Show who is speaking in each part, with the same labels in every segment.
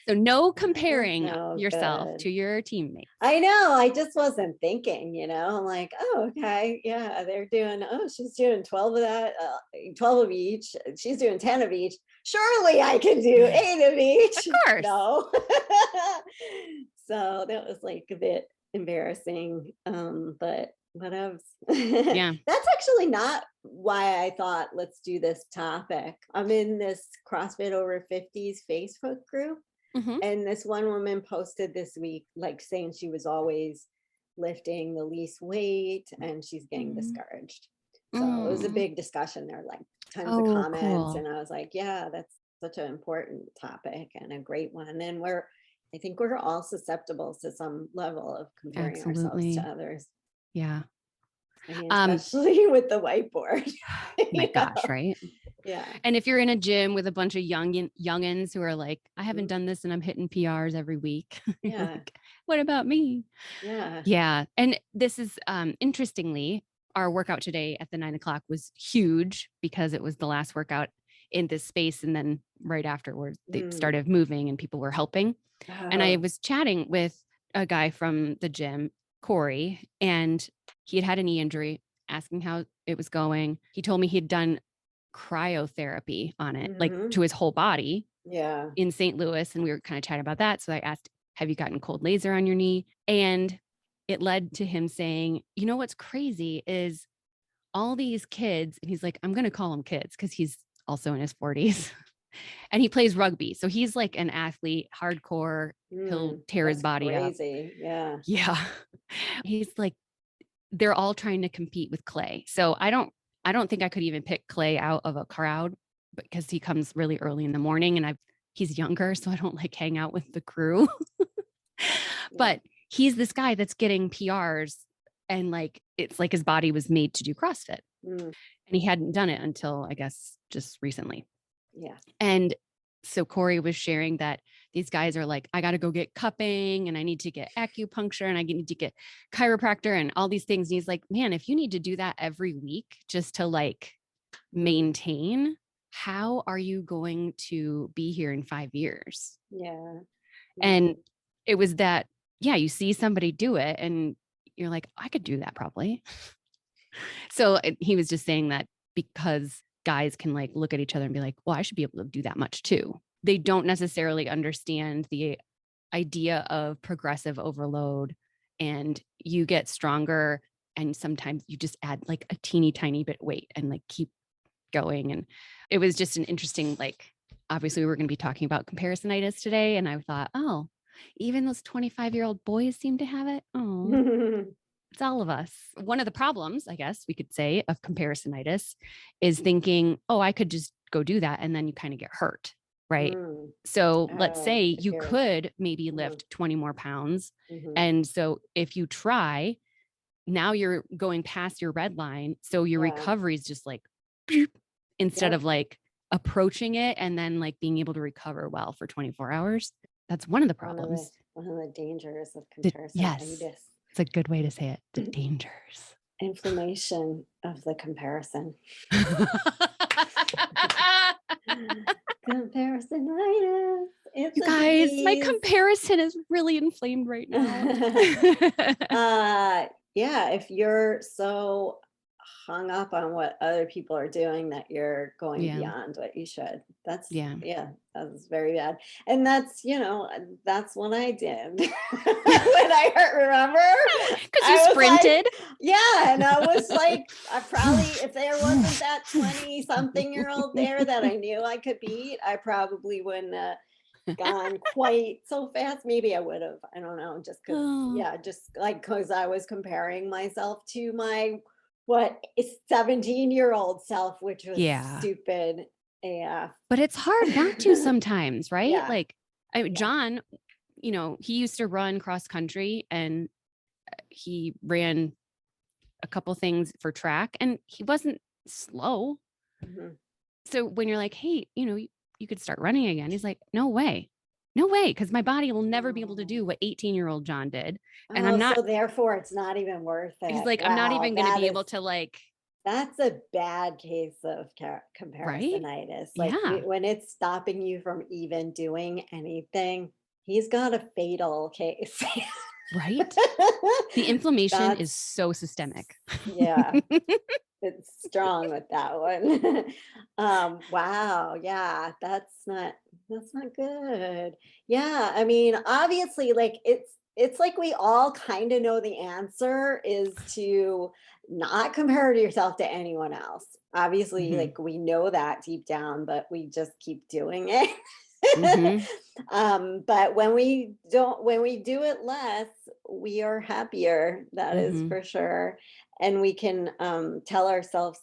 Speaker 1: So no comparing
Speaker 2: No
Speaker 1: yourself
Speaker 2: good.
Speaker 1: to your teammates.
Speaker 2: I know. I just wasn't thinking, I'm like, oh, okay. Yeah. She's doing 12 of that, 12 of each. She's doing 10 of each. Surely I can do 8 of
Speaker 1: Of
Speaker 2: each.
Speaker 1: course.
Speaker 2: No. So that was like a bit embarrassing. But whatevs.
Speaker 1: Yeah.
Speaker 2: That's actually not why I thought let's do this topic. I'm in this CrossFit over 50s Facebook group.
Speaker 1: Hmm.
Speaker 2: And this one woman posted this week, like saying she was always lifting the least weight and she's getting discouraged. So it was a
Speaker 1: Mm.
Speaker 2: big discussion there, like tons of
Speaker 1: Oh,
Speaker 2: comments.
Speaker 1: cool.
Speaker 2: And I was like, yeah, that's such an important topic and a great one. And I think we're all susceptible to some level of comparing ourselves to
Speaker 1: Absolutely.
Speaker 2: others.
Speaker 1: Yeah.
Speaker 2: I mean,
Speaker 1: Um,
Speaker 2: especially with the whiteboard.
Speaker 1: my
Speaker 2: you
Speaker 1: gosh,
Speaker 2: know?
Speaker 1: right?
Speaker 2: Yeah.
Speaker 1: And if you're in a gym with a bunch of youngins who are like, I haven't
Speaker 2: Mhm.
Speaker 1: done this and I'm hitting PRs every week. You're
Speaker 2: Yeah.
Speaker 1: like, what about me?
Speaker 2: Yeah.
Speaker 1: Yeah. And this is interestingly, our workout today at the 9 o'clock was huge because it was the last workout in this space. And then right afterwards, they
Speaker 2: Mm.
Speaker 1: started moving and people were helping. And I
Speaker 2: Oh.
Speaker 1: was chatting with a guy from the gym, Corey, and he had had a knee injury, asking how it was going. He told me he'd done cryotherapy on it, like
Speaker 2: Mhm.
Speaker 1: to his whole body
Speaker 2: Yeah.
Speaker 1: in St. Louis. And we were kind of chatting about that. So I asked, have you gotten cold laser on your knee? And it led to him saying, you know, what's crazy is all these kids, and he's like, I'm going to call them kids because he's also in his 40s and he plays rugby. So he's like an athlete, hardcore. He'll tear his
Speaker 2: That's
Speaker 1: body up.
Speaker 2: crazy. Yeah.
Speaker 1: Yeah. He's like, they're all trying to compete with Clay. So I don't think I could even pick Clay out of a crowd because he comes really early in the morning and he's younger. So I don't like hang out with the crew.
Speaker 2: Yeah.
Speaker 1: But he's this guy that's getting PRs and like, it's like his body was made to do CrossFit
Speaker 2: Mm,
Speaker 1: and he hadn't done it until I guess just recently.
Speaker 2: yeah.
Speaker 1: And so Corey was sharing that these guys are like, I got to go get cupping and I need to get acupuncture and I need to get chiropractor and all these things. And he's like, man, if you need to do that every week just to like
Speaker 2: Mm,
Speaker 1: maintain, how are you going to be here in 5 years?
Speaker 2: yeah.
Speaker 1: And
Speaker 2: Mm,
Speaker 1: it was that, yeah, you see somebody do it and you're like, I could do that probably. So he was just saying that because guys can like look at each other and be like, well, I should be able to do that much too. They don't necessarily understand the idea of progressive overload and you get stronger and sometimes you just add like a teeny tiny bit weight and like keep going. And it was just an interesting, like, obviously we were going to be talking about comparisonitis today. And I thought, oh, even those 25-year-old boys seem to have it. Oh, it's all of us. One of the problems, I guess we could say, of comparisonitis is thinking, oh, I could just go do that. And then you kind of get hurt. Right.
Speaker 2: mm.
Speaker 1: So let's
Speaker 2: Oh,
Speaker 1: say
Speaker 2: if
Speaker 1: you
Speaker 2: you're,
Speaker 1: could maybe
Speaker 2: mm,
Speaker 1: lift 20 more pounds.
Speaker 2: mhm.
Speaker 1: And so if you try, now you're going past your red line. So your
Speaker 2: Yeah.
Speaker 1: recovery is just like beep, instead
Speaker 2: Yep.
Speaker 1: of like approaching it and then like being able to recover well for 24 hours. That's one of the problems.
Speaker 2: One of the dangers of
Speaker 1: Yes,
Speaker 2: comparisonitis.
Speaker 1: it's a good way to say it. The dangers.
Speaker 2: Inflammation of the comparison. Comparisonitis. It's
Speaker 1: You
Speaker 2: a
Speaker 1: guys, my
Speaker 2: disease.
Speaker 1: comparison is really inflamed right now.
Speaker 2: uh yeah, if you're so hung up on what other people are doing that you're going
Speaker 1: Yeah.
Speaker 2: beyond what you should. That's
Speaker 1: Yeah.
Speaker 2: yeah, that's very bad. And that's what I did. When I hurt, remember?
Speaker 1: Because you
Speaker 2: I was like,
Speaker 1: sprinted.
Speaker 2: yeah, and I was like, I probably, if there wasn't that 20 something year old there that I knew I could beat, I probably wouldn't gone quite so fast. Maybe I would have. I don't know. Just because,
Speaker 1: Oh,
Speaker 2: yeah, just like because I was comparing myself to my what is 17-year-old self, which was
Speaker 1: yeah.
Speaker 2: stupid AF.
Speaker 1: But it's hard not to sometimes, right?
Speaker 2: Yeah,
Speaker 1: Like
Speaker 2: yeah.
Speaker 1: John, he used to run cross country and he ran a couple things for track and he wasn't slow.
Speaker 2: Mhm.
Speaker 1: So when you're like, hey, you could start running again, he's like, no way. No way. Cause my body will never be able to do
Speaker 2: Oh.
Speaker 1: what 18-year-old John did. And I'm
Speaker 2: Oh,
Speaker 1: not,
Speaker 2: so therefore it's not even worth
Speaker 1: he's
Speaker 2: it.
Speaker 1: like, I'm not
Speaker 2: Wow,
Speaker 1: even going to be able to like
Speaker 2: That's a bad case of
Speaker 1: right?
Speaker 2: comparisonitis. Like
Speaker 1: Yeah,
Speaker 2: when it's stopping you from even doing anything, he's got a fatal case.
Speaker 1: right. The inflammation is
Speaker 2: That's,
Speaker 1: so systemic.
Speaker 2: yeah, it's strong with that one. Wow, yeah, that's not good. Yeah, I mean, obviously, like it's like we all kind of know the answer is to not compare yourself to anyone else. Obviously,
Speaker 1: Hmm.
Speaker 2: like we know that deep down, but we just keep doing it.
Speaker 1: Hmm.
Speaker 2: But when we do it less, we are happier. That is
Speaker 1: Hmm.
Speaker 2: for sure. And we can tell ourselves,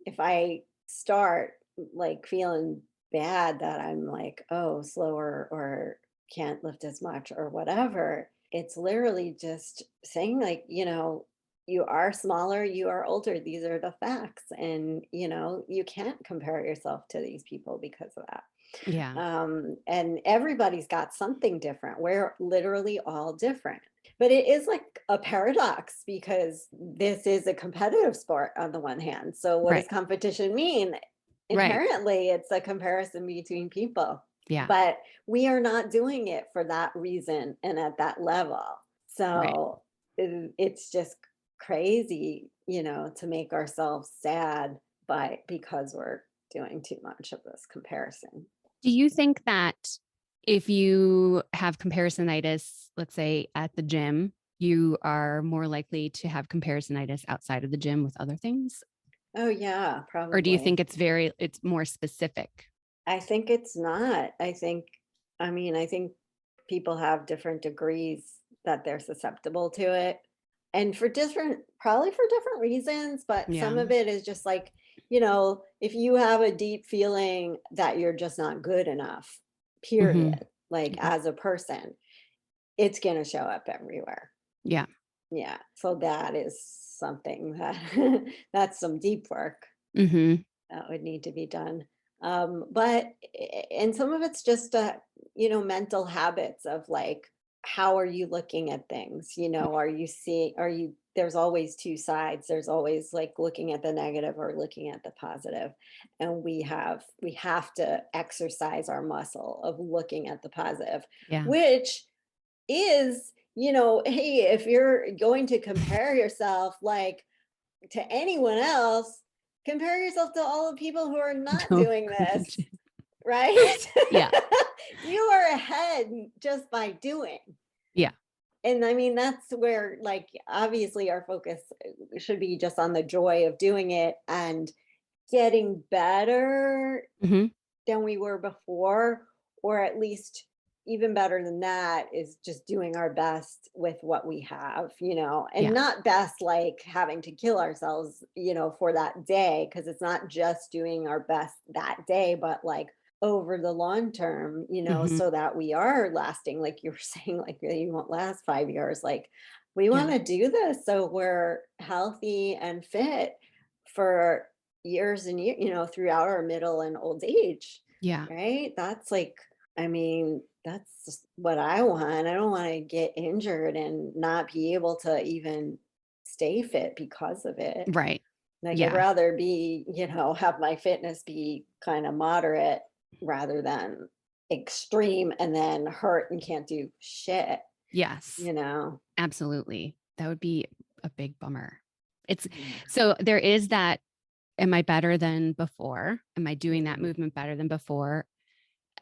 Speaker 2: if I start like feeling bad that I'm like, oh, slower or can't lift as much or whatever, it's literally just saying, like, you are smaller, you are older. These are the facts. And, you can't compare yourself to these people because of that.
Speaker 1: Yeah,
Speaker 2: And everybody's got something different. We're literally all different. But it is like a paradox because this is a competitive sport on the one hand. So, what does
Speaker 1: right,
Speaker 2: competition mean?
Speaker 1: right.
Speaker 2: Inherently, it's a comparison between people,
Speaker 1: Yeah,
Speaker 2: but we are not doing it for that reason and at that level.
Speaker 1: right.
Speaker 2: So, it's just crazy, to make ourselves sad because we're doing too much of this comparison.
Speaker 1: Do you think that if you have comparisonitis, let's say at the gym, you are more likely to have comparisonitis outside of the gym with other things?
Speaker 2: Oh, yeah,
Speaker 1: Or do you think
Speaker 2: probably.
Speaker 1: it's more specific?
Speaker 2: I think it's not. I think people have different degrees that they're susceptible to it. And probably for different reasons, but some
Speaker 1: Yeah.
Speaker 2: of it is just like, if you have a deep feeling that you're just not good enough,
Speaker 1: Hmm.
Speaker 2: period, like
Speaker 1: Yeah.
Speaker 2: as a person, it's going to show up everywhere.
Speaker 1: Yeah.
Speaker 2: Yeah. So that is something that that's some deep work
Speaker 1: Hmm.
Speaker 2: that would need to be done. And some of it's just, mental habits of like, how are you looking at things? There's always two sides. There's always like looking at the negative or looking at the positive. And we have to exercise our muscle of looking at the positive,
Speaker 1: Yeah.
Speaker 2: which is, hey, if you're going to compare yourself like to anyone else, compare yourself to all the people who are not
Speaker 1: Don't-
Speaker 2: doing this, right?
Speaker 1: yeah.
Speaker 2: You are ahead just by doing.
Speaker 1: Yeah.
Speaker 2: And I mean, that's where, like, obviously our focus should be just on the joy of doing it and getting better
Speaker 1: Hmm.
Speaker 2: than we were before, or at least even better than that is just doing our best with what we have, and
Speaker 1: Yeah.
Speaker 2: not best like having to kill ourselves, for that day, because it's not just doing our best that day, but like over the long term,
Speaker 1: Hmm.
Speaker 2: so that we are lasting, like you were saying, like you won't last 5 years. Like we want
Speaker 1: Yeah.
Speaker 2: to do this so we're healthy and fit for years and years, throughout our middle and old age,
Speaker 1: Yeah.
Speaker 2: right? That's like, I mean, that's just what I want. I don't want to get injured and not be able to even stay fit because of it.
Speaker 1: Right.
Speaker 2: Like, I'd
Speaker 1: Yeah.
Speaker 2: rather be, have my fitness be kind of moderate rather than extreme and then hurt and can't do shit,
Speaker 1: Yes.
Speaker 2: you know?
Speaker 1: Absolutely. That would be a big bummer. It's
Speaker 2: Yeah.
Speaker 1: so there is that. Am I better than before? Am I doing that
Speaker 2: Mhm.
Speaker 1: movement better than before?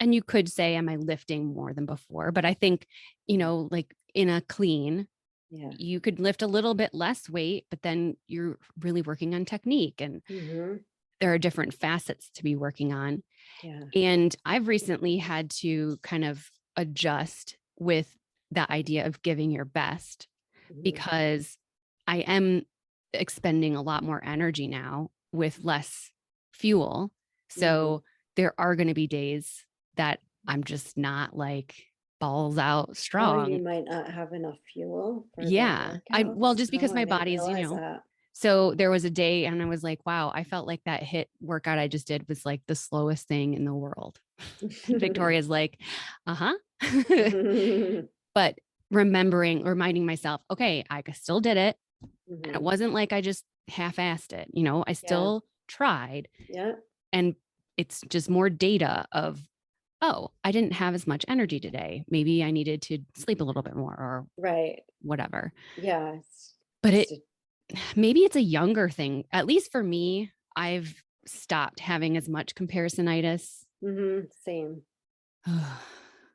Speaker 1: And you could say, am I lifting more than before? But I think, like in a clean,
Speaker 2: Yeah.
Speaker 1: you could lift a little bit less weight, but then you're really working on technique. And
Speaker 2: Hmm.
Speaker 1: there are different facets to be working on.
Speaker 2: Yeah.
Speaker 1: And I've recently had to kind of adjust with the idea of giving your best
Speaker 2: Hmm.
Speaker 1: because I am expending a lot more energy now with less fuel.
Speaker 2: Hmm.
Speaker 1: So there are going to be days that I'm just not like balls out
Speaker 2: Oh,
Speaker 1: strong.
Speaker 2: you might not have enough fuel for the
Speaker 1: Yeah. Well,
Speaker 2: workouts.
Speaker 1: just
Speaker 2: Oh,
Speaker 1: because
Speaker 2: I
Speaker 1: my
Speaker 2: didn't
Speaker 1: body's,
Speaker 2: realize that.
Speaker 1: so there was a day and I was like, wow, I felt like that hit workout I just did was like the slowest thing in the world. And Victoria's like, uh huh. But reminding myself, okay, I still did it. And it
Speaker 2: Mhm.
Speaker 1: wasn't like I just half-assed it. I
Speaker 2: Yeah.
Speaker 1: still tried,
Speaker 2: Yeah.
Speaker 1: and it's just more data of, oh, I didn't have as much energy today. Maybe I needed to sleep a little bit more or
Speaker 2: Right.
Speaker 1: whatever.
Speaker 2: Yeah. It's
Speaker 1: But
Speaker 2: just
Speaker 1: maybe it's a younger thing. At least for me, I've stopped having as much comparisonitis.
Speaker 2: same.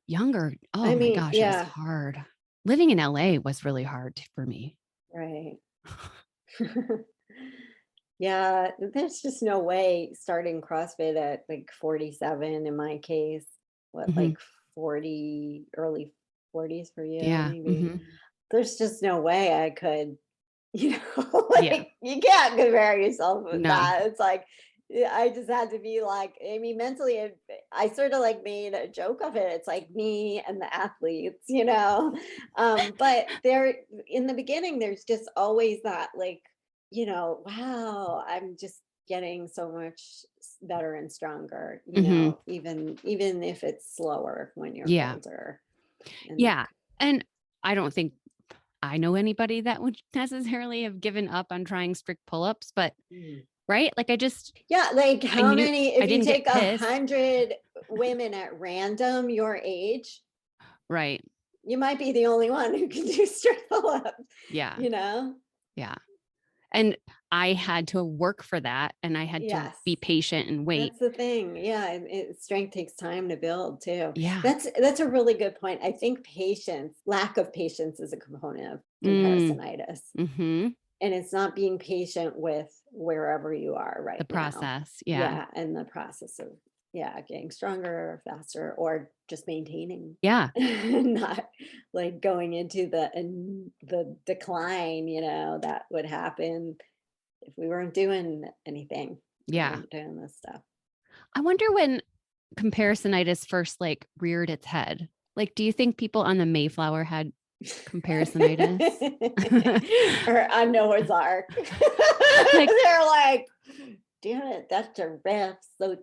Speaker 1: Younger. Oh
Speaker 2: I
Speaker 1: my
Speaker 2: mean,
Speaker 1: gosh, it was
Speaker 2: yeah.
Speaker 1: hard. Living in LA was really hard for me.
Speaker 2: Right. Yeah, there's just no way starting CrossFit at like 47 in my case. What,
Speaker 1: Hmm.
Speaker 2: like 40, early 40s for you,
Speaker 1: Yeah.
Speaker 2: maybe?
Speaker 1: Hmm.
Speaker 2: There's just no way I could,
Speaker 1: Yeah.
Speaker 2: like you can't compare yourself with
Speaker 1: No.
Speaker 2: that. It's like yeah, I just had to be like, I mean, mentally, I sort of like made a joke of it. It's like me and the athletes, but there in the beginning, there's just always that like, wow, I'm just getting so much better and stronger,
Speaker 1: Hmm.
Speaker 2: even if it's slower when you're
Speaker 1: Yeah.
Speaker 2: older. And
Speaker 1: Yeah. And I don't think I know anybody that would necessarily have given up on trying strict pull-ups, but
Speaker 2: mm.
Speaker 1: right? Like
Speaker 2: Yeah, like
Speaker 1: I
Speaker 2: how
Speaker 1: knew
Speaker 2: many,
Speaker 1: I
Speaker 2: if you
Speaker 1: didn't get
Speaker 2: take a
Speaker 1: pissed.
Speaker 2: hundred women at random your age,
Speaker 1: Right.
Speaker 2: you might be the only one who can do straight pull-ups,
Speaker 1: Yeah.
Speaker 2: you know?
Speaker 1: Yeah. And I had to work for that, and I had to
Speaker 2: Yes.
Speaker 1: be patient and wait.
Speaker 2: That's the thing. Yeah, and strength takes time to build too.
Speaker 1: Yeah.
Speaker 2: That's a really good point. I think lack of patience is a component of
Speaker 1: Mm.
Speaker 2: comparisonitis.
Speaker 1: Mhm.
Speaker 2: And it's not being patient with wherever you are
Speaker 1: The
Speaker 2: right now.
Speaker 1: process. Yeah.
Speaker 2: Yeah, and the process of yeah, getting stronger, faster, or just maintaining,
Speaker 1: Yeah.
Speaker 2: not like going into the decline, that would happen if we weren't doing anything, we
Speaker 1: Yeah.
Speaker 2: weren't doing this stuff.
Speaker 1: I wonder when comparisonitis first reared its head. Like, do you think people on the Mayflower had comparisonitis?
Speaker 2: Or on Noah's Ark.
Speaker 1: Like,
Speaker 2: They're like, damn it, that giraffe's so